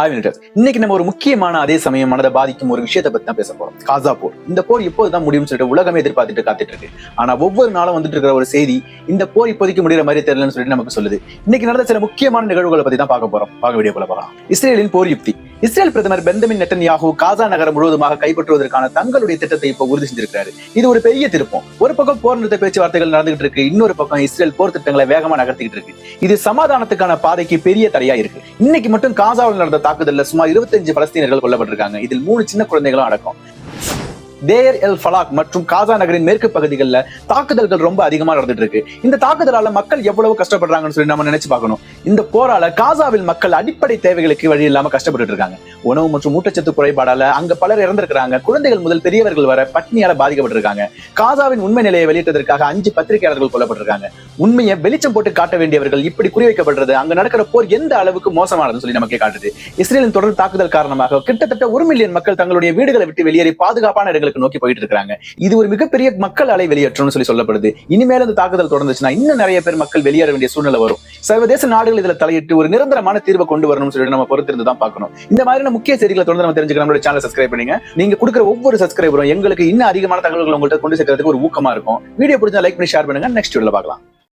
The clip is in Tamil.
இன்னைக்கு நம்ம ஒரு முக்கியமான அதே சமயம் மனதை பாதிக்கும் ஒரு விஷயத்தை பத்தி தான் பேச போறோம். காசா போர். இந்த போர் எப்போதுதான் முடியும்னு சொல்லிட்டு உலகமே எதிர்பார்த்துட்டு காத்துட்டு இருக்கு. ஆனா ஒவ்வொரு நாளும் வந்துட்டு இருக்கிற ஒரு செய்தி இந்த போர் இப்போதைக்கு முடிகிற மாதிரி தெரியலன்னு சொல்லிட்டு நமக்கு சொல்லுது. இன்னைக்கு நடந்த சில முக்கியமான நிகழ்வுகளை பத்தி தான் பார்க்க போறோம். வீடியோ போலாம். இஸ்ரேலின் போர் யுக்தி. இஸ்ரேல் பிரதமர் பெஞ்சமின் நெட்டன்யாஹூ காசா நகரம் முழுவதுமாக கைப்பற்றுவதற்கான தங்களுடைய திட்டத்தை இப்போ உறுதி செஞ்சிருக்காரு. இது ஒரு பெரிய திருப்பம். ஒரு பக்கம் போர் நிறுத்த பேச்சுவார்த்தைகள் நடந்துகிட்டு இருக்கு, இன்னொரு பக்கம் இஸ்ரேல் போர் திட்டங்களை வேகமா நகர்த்திக்கிட்டு இருக்கு. இது சமாதானத்துக்கான பாதைக்கு பெரிய தடையா இருக்கு. இன்னைக்கு மட்டும் காசாவில் நடந்த தாக்குதல்ல சுமார் 25 பலஸ்தீனர்கள் கொல்லப்பட்டிருக்காங்க. இதில் 3 சின்ன குழந்தைகளும் அடக்கம். தேர் எல் ஃபலாக் மற்றும் காசா நகரின் மேற்கு பகுதிகளில் தாக்குதல்கள் ரொம்ப அதிகமா நடந்துட்டு இருக்கு. இந்த தாக்குதலால மக்கள் எவ்வளவு கஷ்டப்படுறாங்கன்னு சொல்லி நம்ம நினைச்சு பார்க்கணும். இந்த போரால காசாவில் மக்கள் அடிப்படை தேவைகளுக்கு வழி இல்லாம கஷ்டப்பட்டு இருக்காங்க. உணவு மற்றும் ஊட்டச்சத்து குறைபாடால அங்க பலர் இறந்திருக்கிறாங்க. குழந்தைகள் முதல் பெரியவர்கள் வர பட்னியால பாதிக்கப்பட்டிருக்காங்க. காசாவின் உண்மை நிலையை வெளியிட்டதற்காக 5 பத்திரிகையாளர்கள் கொல்லப்பட்டிருக்காங்க. உண்மையை வெளிச்சம் போட்டு காட்ட வேண்டியவர்கள் இப்படி குறிவைக்கப்படுறது அங்க நடக்கிற போர் எந்த அளவுக்கு மோசமானதுன்னு சொல்லி நமக்கே காட்டுது. இஸ்ரேலின் தொடர் தாக்குதல் காரணமாக கிட்டத்தட்ட 1 மில்லியன் மக்கள் தங்களுடைய வீடுகளை விட்டு வெளியேறி பாதுகாப்பான இடங்களுக்கு நோக்கி போயிட்டு இருக்காங்க. இது ஒரு மிகப்பெரிய மக்கள் அலை வெளியேற்றம்னு சொல்லப்படுது. இனிமேல் இந்த தாக்குதல் தொடர்ந்துச்சுன்னா இன்னும் நிறைய பேர் மக்கள் வெளியேற வேண்டிய சூழ்நிலை வரும். சர்வதேச நாடுகள் இதுல தலையிட்டு ஒரு நிரந்தரமான தீர்வை கொண்டு வரணும்னு சொல்லிட்டு நம்ம பொறுத்திருந்து தான் பார்க்கணும். இந்த மாதிரியான முக்கிய செய்திகளை தொடர்ந்து நம்ம தெரிஞ்சுக்க நம்மளோட சேனலை சப்ஸ்கிரைப் பண்ணுங்க. நீங்க கொடுக்குற ஒவ்வொரு சப்ஸ்கிரைபரும் எங்களுக்கு இன்னும் அதிகமான தகவல்கள் உங்கள்கிட்ட கொண்டு சேர்க்கறதுக்கு ஒரு ஊக்கமா இருக்கும். வீடியோ பிடிச்சா லைக் பண்ணி ஷேர் பண்ணுங்க. நெக்ஸ்ட் வீடியோல பார்க்கலாம்.